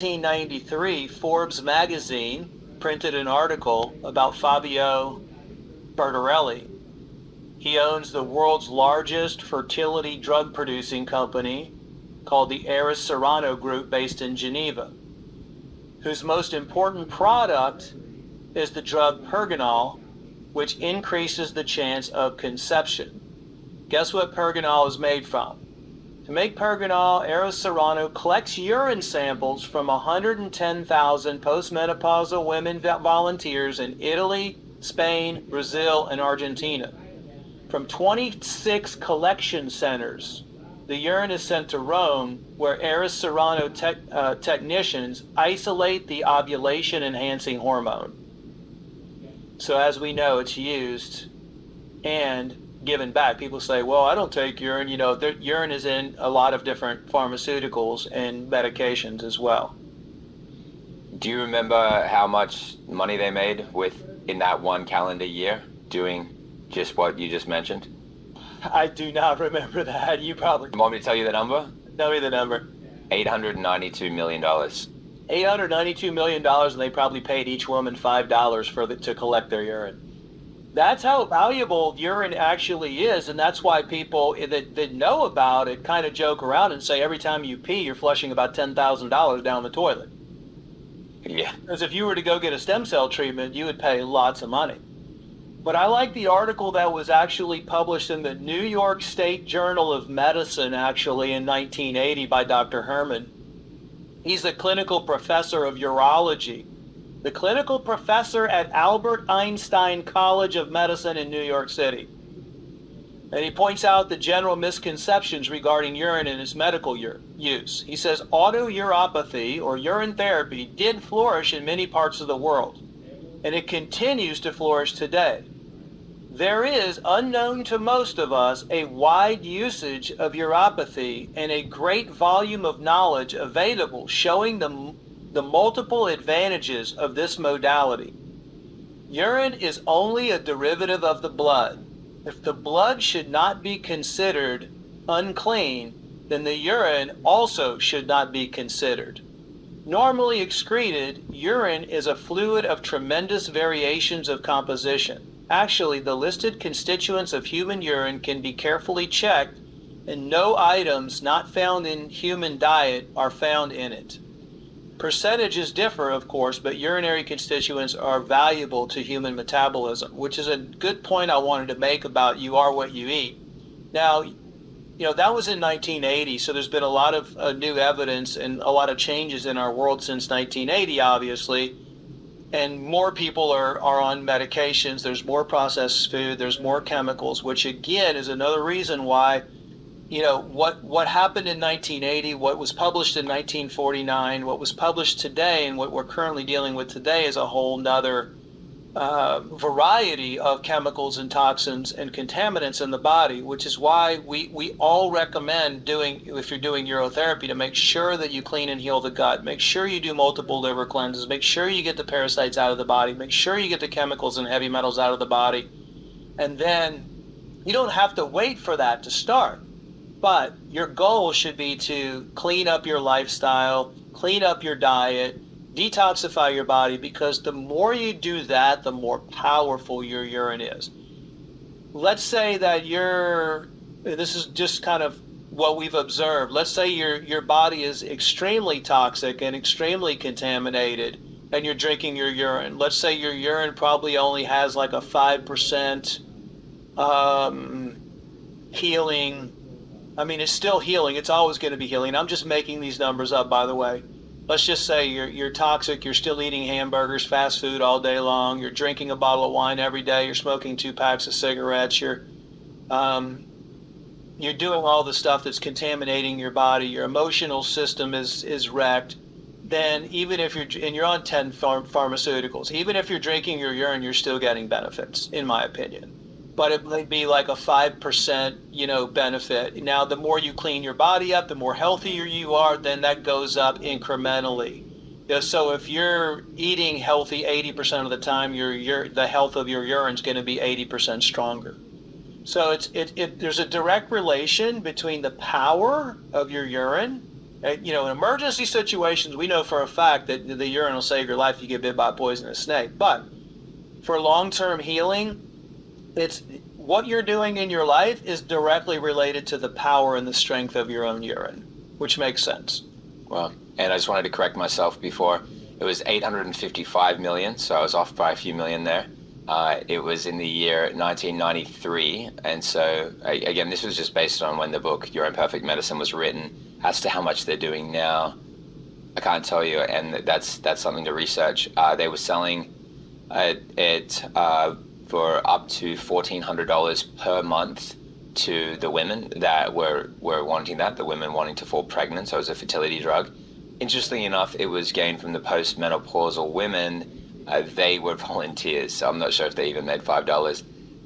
1993, Forbes magazine printed an article about Fabio Bertarelli. He owns the world's largest fertility drug producing company called the Eris Serrano Group based in Geneva, whose most important product is the drug Pergonal, which increases the chance of conception. Guess what Pergonal is made from? To make Pergonal, Eris Serrano collects urine samples from 110,000 postmenopausal women volunteers in Italy, Spain, Brazil, and Argentina. From 26 collection centers, the urine is sent to Rome, where Eris Serrano technicians isolate the ovulation-enhancing hormone. So as we know, it's used and given back. People say, well, I don't take urine. You know, urine is in a lot of different pharmaceuticals and medications as well. Do you remember how much money they made in that one calendar year doing just what you just mentioned? I do not remember that. You probably Want me to tell you the number? tell me the number. $892 million. $892 million, and they probably paid each woman $5 to collect their urine. That's how valuable urine actually is, and that's why people that know about it kind of joke around and say every time you pee, you're flushing about $10,000 down the toilet. Yeah. Because if you were to go get a stem cell treatment, you would pay lots of money. But I like the article that was actually published in the New York State Journal of Medicine, actually, in 1980 by Dr. Herman. He's a clinical professor of urology, the clinical professor at Albert Einstein College of Medicine in New York City. And he points out the general misconceptions regarding urine and its medical use. He says autouropathy, or urine therapy, did flourish in many parts of the world, and it continues to flourish today. There is, unknown to most of us, a wide usage of uropathy and a great volume of knowledge available showing the multiple advantages of this modality. Urine is only a derivative of the blood. If the blood should not be considered unclean, then the urine also should not be considered. Normally excreted, urine is a fluid of tremendous variations of composition. Actually, the listed constituents of human urine can be carefully checked, and no items not found in human diet are found in it. Percentages differ, of course, but urinary constituents are valuable to human metabolism, which is a good point I wanted to make about you are what you eat. Now, that was in 1980, so there's been a lot of new evidence and a lot of changes in our world since 1980, obviously. And more people are on medications. There's more processed food. There's more chemicals, which again is another reason why, what happened in 1980, what was published in 1949, what was published today, and what we're currently dealing with today is a whole nother variety of chemicals and toxins and contaminants in the body, which is why we all recommend if you're doing urotherapy, to make sure that you clean and heal the gut, make sure you do multiple liver cleanses, make sure you get the parasites out of the body, make sure you get the chemicals and heavy metals out of the body. And then you don't have to wait for that to start, but your goal should be to clean up your lifestyle, clean up your diet, detoxify your body, because the more you do that, the more powerful your urine is. Let's say that this is just kind of what we've observed. Let's say your body is extremely toxic and extremely contaminated, and you're drinking your urine. Let's say your urine probably only has like a 5% healing. I mean, it's still healing. It's always going to be healing. I'm just making these numbers up, by the way. Let's just say you're toxic, you're still eating hamburgers, fast food all day long, you're drinking a bottle of wine every day, you're smoking 2 packs of cigarettes, you're doing all the stuff that's contaminating your body, your emotional system is wrecked. Then even if you're on 10 pharmaceuticals, even if you're drinking your urine, you're still getting benefits, in my opinion. But it might be like a 5%, benefit. Now, the more you clean your body up, the more healthier you are, then that goes up incrementally. So if you're eating healthy 80% of the time, the health of your urine is going to be 80% stronger. So there's a direct relation between the power of your urine In emergency situations, we know for a fact that the urine will save your life if you get bit by a poisonous snake. But for long-term healing, it's what you're doing in your life is directly related to the power and the strength of your own urine, which makes sense. Well, and I just wanted to correct myself before. It was 855 million, so I was off by a few million there. It was in the year 1993, and so again, this was just based on when the book Your Imperfect Medicine was written. As to how much they're doing now, I can't tell you, and that's something to research. They were selling it for up to $1,400 per month to the women that were wanting that, the women wanting to fall pregnant, so it was a fertility drug. Interestingly enough, it was gained from the postmenopausal women. They were volunteers, so I'm not sure if they even made $5.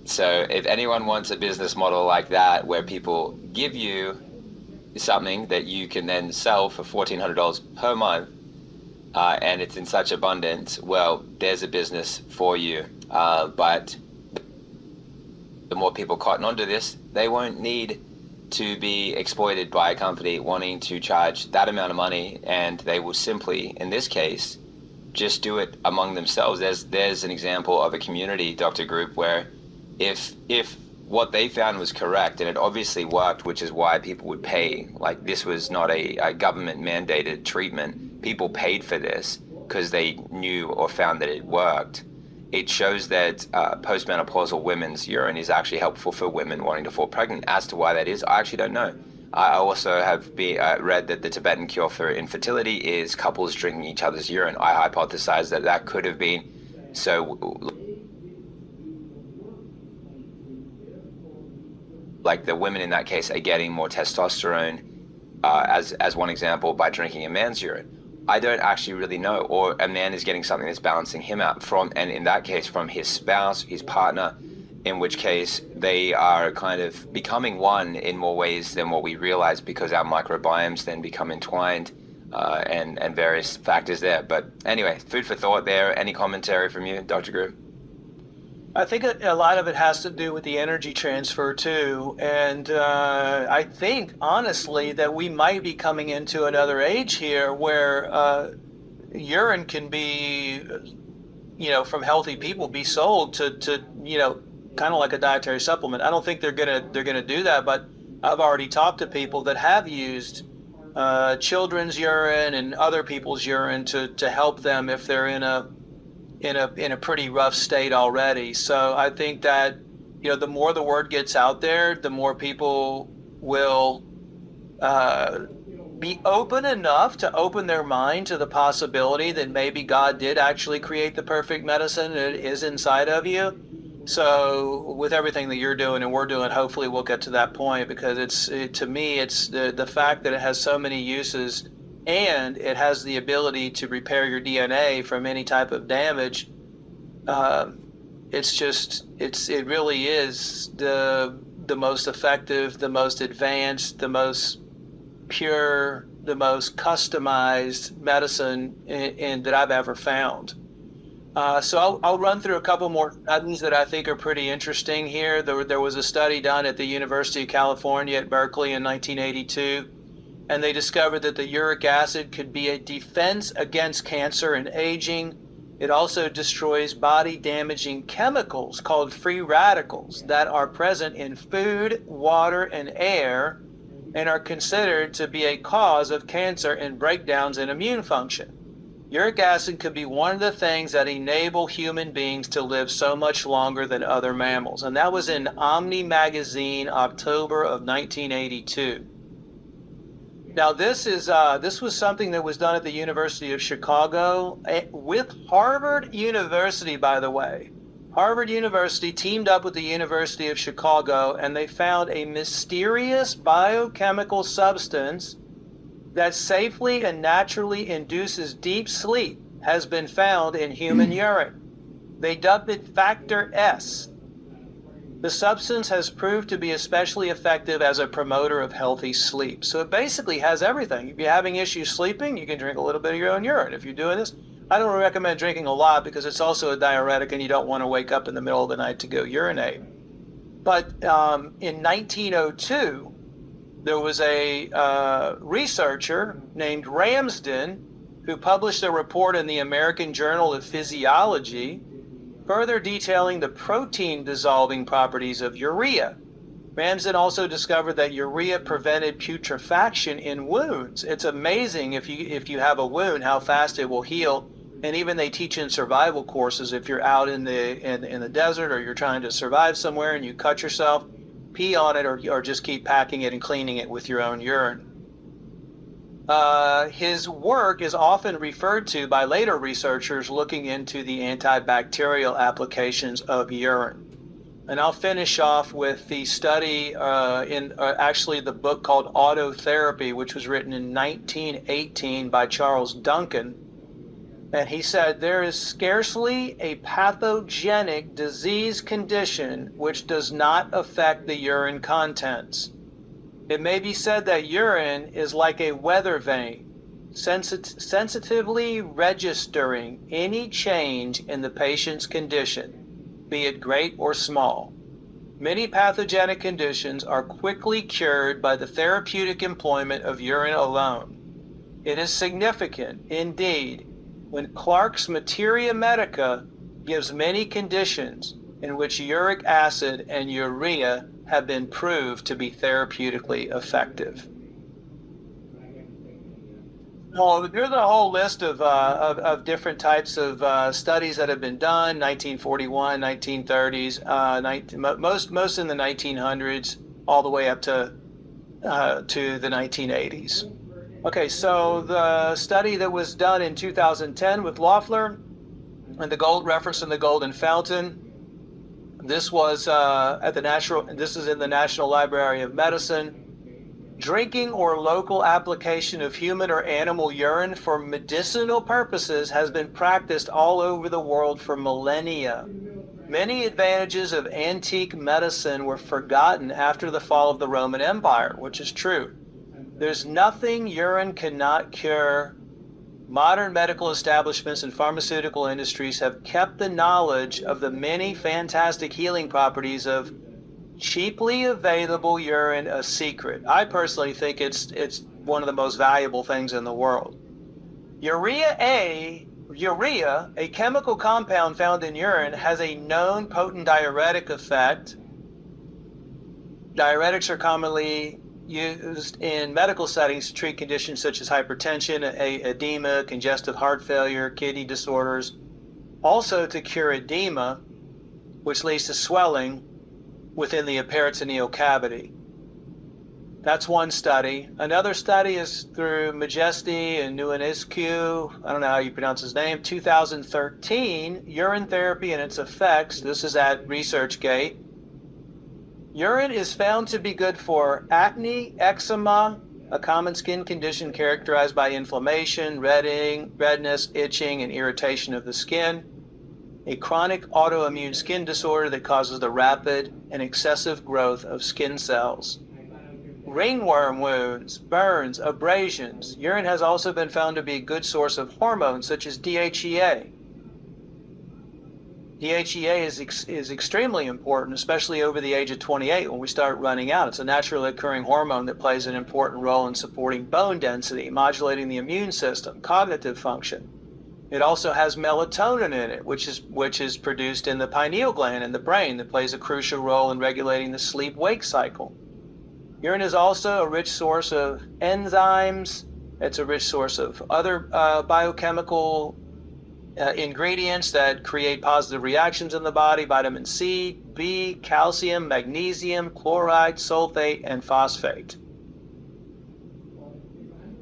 So if anyone wants a business model like that, where people give you something that you can then sell for $1,400 per month, and it's in such abundance, well, there's a business for you. But the more people cotton onto this, they won't need to be exploited by a company wanting to charge that amount of money, and they will simply, in this case, just do it among themselves. There's an example of a community doctor group where if what they found was correct, and it obviously worked, which is why people would pay. Like, this was not a government mandated treatment. People paid for this because they knew or found that it worked. It shows that postmenopausal women's urine is actually helpful for women wanting to fall pregnant. As to why that is, I actually don't know. I also have read that the Tibetan cure for infertility is couples drinking each other's urine. I hypothesize that could have been so, like, the women in that case are getting more testosterone, as one example, by drinking a man's urine. I don't actually really know. Or a man is getting something that's balancing him out from, and in that case, from his spouse, his partner, in which case they are kind of becoming one in more ways than what we realize, because our microbiomes then become entwined, and various factors there. But anyway, food for thought there. Any commentary from you, Dr. Group? I think a lot of it has to do with the energy transfer too, and I think honestly that we might be coming into another age here where urine can be, from healthy people, be sold to kind of like a dietary supplement. I don't think they're gonna do that, but I've already talked to people that have used children's urine and other people's urine to help them if they're in a pretty rough state already. So I think that, the more the word gets out there, the more people will be open enough to open their mind to the possibility that maybe God did actually create the perfect medicine and it is inside of you. So with everything that you're doing and we're doing, hopefully we'll get to that point, because to me, it's the fact that it has so many uses, and it has the ability to repair your DNA from any type of damage. It really is the most effective, the most advanced, the most pure, the most customized medicine that I've ever found. So I'll run through a couple more studies that I think are pretty interesting here. There was a study done at the University of California at Berkeley in 1982. And they discovered that the uric acid could be a defense against cancer and aging. It also destroys body-damaging chemicals called free radicals that are present in food, water, and air, and are considered to be a cause of cancer and breakdowns in immune function. Uric acid could be one of the things that enable human beings to live so much longer than other mammals. And that was in Omni magazine, October of 1982. Now, this was something that was done at the University of Chicago with Harvard University, by the way. Harvard University teamed up with the University of Chicago, and they found a mysterious biochemical substance that safely and naturally induces deep sleep has been found in human urine. They dubbed it Factor S. The substance has proved to be especially effective as a promoter of healthy sleep. So it basically has everything. If you're having issues sleeping, you can drink a little bit of your own urine. If you're doing this, I don't recommend drinking a lot because it's also a diuretic and you don't want to wake up in the middle of the night to go urinate. But in 1902, There was a researcher named Ramsden who published a report in the American Journal of Physiology, further detailing the protein dissolving properties of urea. Ramsden also discovered that urea prevented putrefaction in wounds. It's amazing if you have a wound how fast it will heal. And even they teach in survival courses, if you're out in the desert or you're trying to survive somewhere and you cut yourself, pee on it or just keep packing it and cleaning it with your own urine. His work is often referred to by later researchers looking into the antibacterial applications of urine. And I'll finish off with the study in actually the book called Urotherapy, which was written in 1918 by Charles Duncan. And he said, there is scarcely a pathogenic disease condition which does not affect the urine contents. It may be said that urine is like a weather vane, sensitively registering any change in the patient's condition, be it great or small. Many pathogenic conditions are quickly cured by the therapeutic employment of urine alone. It is significant, indeed, when Clark's Materia Medica gives many conditions in which uric acid and urea have been proved to be therapeutically effective. Well, there's a whole list of different types of studies that have been done, 1941, 1930s, most in the 1900s, all the way up to the 1980s. Okay, so the study that was done in 2010 with Loeffler and the gold reference in the Golden Fountain. This was this is in the National Library of Medicine. Drinking or local application of human or animal urine for medicinal purposes has been practiced all over the world for millennia. Many advantages of antique medicine were forgotten after the fall of the Roman Empire, which is true. There's nothing urine cannot cure. Modern medical establishments and pharmaceutical industries have kept the knowledge of the many fantastic healing properties of cheaply available urine a secret. I personally think it's one of the most valuable things in the world. Urea, a chemical compound found in urine, has a known potent diuretic effect. Diuretics are commonly used in medical settings to treat conditions such as hypertension, edema, congestive heart failure, kidney disorders. Also to cure edema, which leads to swelling within the peritoneal cavity. That's one study. Another study is through Majesti and Nuenescu, I don't know how you pronounce his name, 2013, urine therapy and its effects. This is at ResearchGate. Urine is found to be good for acne, eczema, a common skin condition characterized by inflammation, redness, itching, and irritation of the skin, a chronic autoimmune skin disorder that causes the rapid and excessive growth of skin cells. Ringworm wounds, burns, abrasions. Urine has also been found to be a good source of hormones such as DHEA. DHEA is extremely important, especially over the age of 28 when we start running out. It's a naturally occurring hormone that plays an important role in supporting bone density, modulating the immune system, cognitive function. It also has melatonin in it, which is produced in the pineal gland in the brain that plays a crucial role in regulating the sleep-wake cycle. Urine is also a rich source of enzymes. It's a rich source of other biochemical ingredients that create positive reactions in the body: vitamin C, B, calcium, magnesium, chloride, sulfate, and phosphate.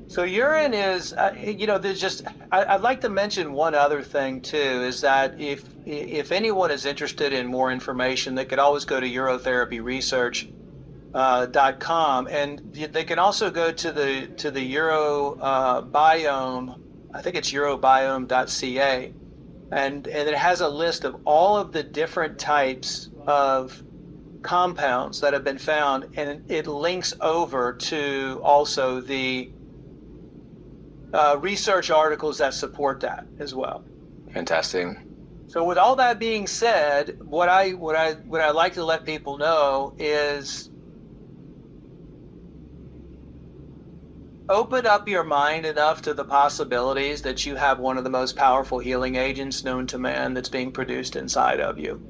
So urine is, there's just, I'd like to mention one other thing too, is that if anyone is interested in more information, they could always go to urotherapyresearch.com, and they can also go to the Urobiome. I think it's urobiome.ca, and it has a list of all of the different types of compounds that have been found, and it links over to also the research articles that support that as well. Fantastic. So with all that being said, what I like to let people know is Open up your mind enough to the possibilities that you have one of the most powerful healing agents known to man that's being produced inside of you.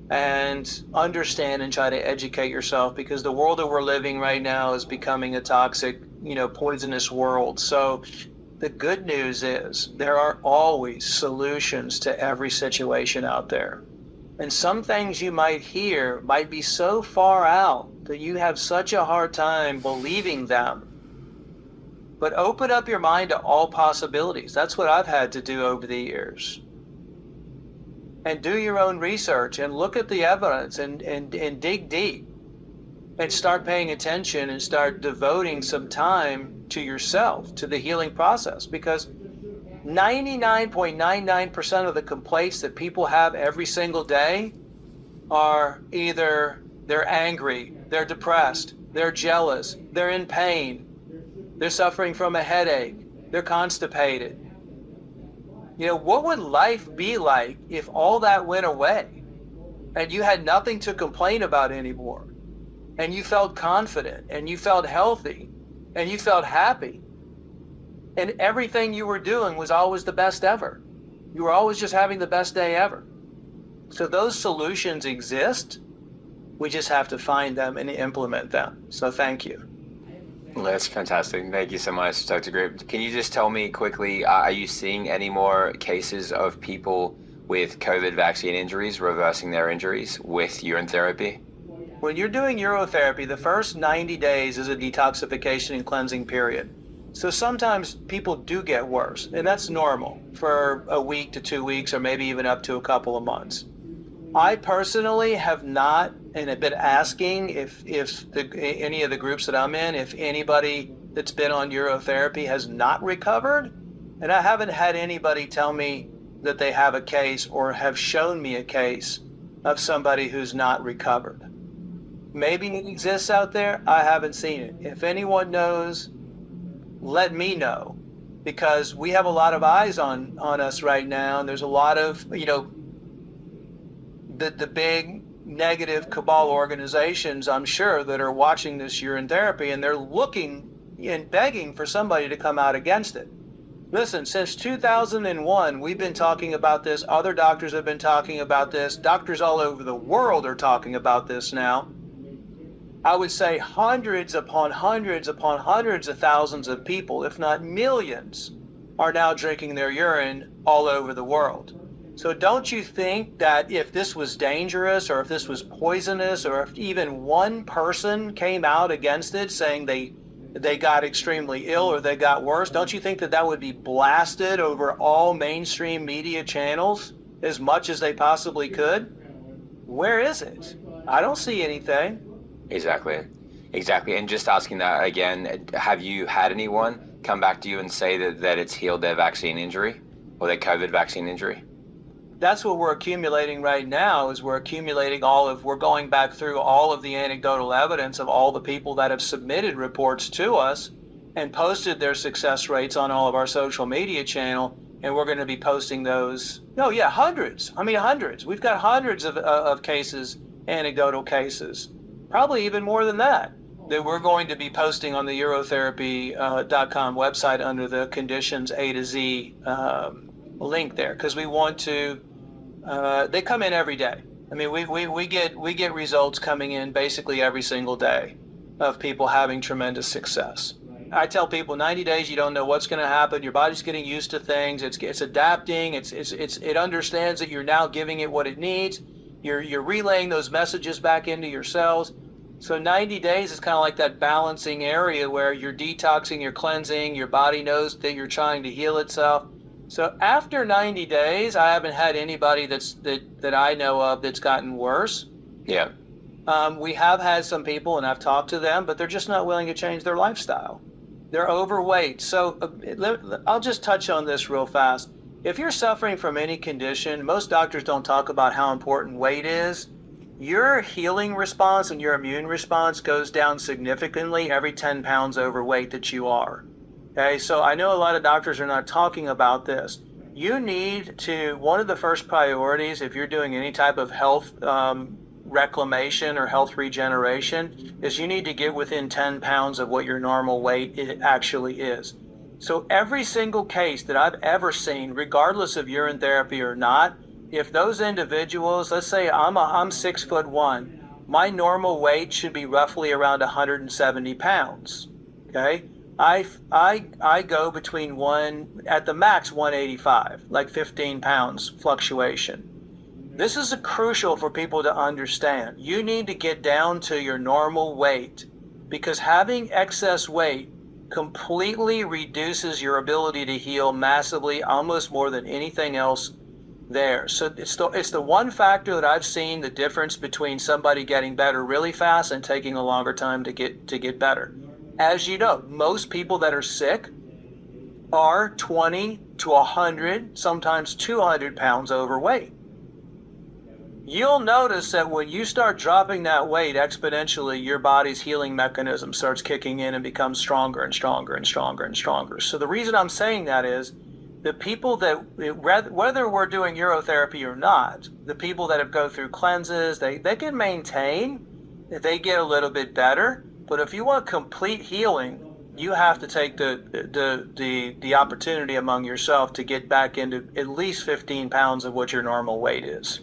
And understand and try to educate yourself, because the world that we're living right now is becoming a toxic, poisonous world. So the good news is there are always solutions to every situation out there. And some things you might hear might be so far out that you have such a hard time believing them. But open up your mind to all possibilities. That's what I've had to do over the years. And do your own research and look at the evidence and dig deep and start paying attention and start devoting some time to yourself, to the healing process. Because 99.99% of the complaints that people have every single day are either they're angry, they're depressed, they're jealous, they're in pain, they're suffering from a headache, they're constipated. What would life be like if all that went away and you had nothing to complain about anymore, and you felt confident and you felt healthy and you felt happy, and everything you were doing was always the best ever? You were always just having the best day ever. So those solutions exist. We just have to find them and implement them. So thank you. That's fantastic. Thank you so much, Dr. Grip. Can you just tell me quickly, are you seeing any more cases of people with COVID vaccine injuries reversing their injuries with urine therapy? When you're doing urotherapy, the first 90 days is a detoxification and cleansing period. So sometimes people do get worse, and that's normal for a week to 2 weeks, or maybe even up to a couple of months. I personally have not, and have been asking if any of the groups that I'm in, if anybody that's been on urotherapy has not recovered, and I haven't had anybody tell me that they have a case or have shown me a case of somebody who's not recovered. Maybe it exists out there. I haven't seen it. If anyone knows, let me know, because we have a lot of eyes on us right now, and there's a lot of, the big negative cabal organizations, I'm sure, that are watching this urine therapy, and they're looking and begging for somebody to come out against it. Listen, since 2001, we've been talking about this. Other doctors have been talking about this. Doctors all over the world are talking about this now. I would say hundreds upon hundreds upon hundreds of thousands of people, if not millions, are now drinking their urine all over the world. So don't you think that if this was dangerous, or if this was poisonous, or if even one person came out against it saying they got extremely ill or they got worse, don't you think that that would be blasted over all mainstream media channels as much as they possibly could? Where is it? I don't see anything. Exactly. And just asking that again, have you had anyone come back to you and say that it's healed their vaccine injury or their COVID vaccine injury? That's what we're accumulating right now. Is we're going back through all of the anecdotal evidence of all the people that have submitted reports to us and posted their success rates on all of our social media channel, and we're going to be posting those. No, yeah, hundreds. Hundreds. We've got hundreds of cases, anecdotal cases, probably even more than that we're going to be posting on the urotherapy.com website under the conditions A to Z link there, because we want to. They come in every day. We get results coming in basically every single day of people having tremendous success. I tell people 90 days, you don't know what's going to happen. Your body's getting used to things. It's adapting. It understands that you're now giving it what it needs. You're relaying those messages back into your cells. So 90 days is kind of like that balancing area where you're detoxing, you're cleansing, your body knows that you're trying to heal itself. So after 90 days, I haven't had anybody that I know of that's gotten worse. Yeah. We have had some people, and I've talked to them, but they're just not willing to change their lifestyle. They're overweight. So I'll just touch on this real fast. If you're suffering from any condition, most doctors don't talk about how important weight is. Your healing response and your immune response goes down significantly every 10 pounds overweight that you are. Okay, so I know a lot of doctors are not talking about this. You need to, one of the first priorities if you're doing any type of health reclamation or health regeneration is you need to get within 10 pounds of what your normal weight it actually is. So every single case that I've ever seen, regardless of urine therapy or not, if those individuals, let's say I'm 6'1", my normal weight should be roughly around 170 pounds. Okay, I go between at the max 185, like 15 pounds fluctuation. This is crucial for people to understand. You need to get down to your normal weight because having excess weight completely reduces your ability to heal massively, almost more than anything else there. So it's the one factor that I've seen the difference between somebody getting better really fast and taking a longer time to get better. As you know, most people that are sick are 20 to 100, sometimes 200 pounds overweight. You'll notice that when you start dropping that weight exponentially, your body's healing mechanism starts kicking in and becomes stronger and stronger and stronger and stronger. So the reason I'm saying that is the people that, whether we're doing urotherapy or not, the people that have go through cleanses, they can maintain, they get a little bit better. But if you want complete healing, you have to take the opportunity among yourself to get back into at least 15 pounds of what your normal weight is.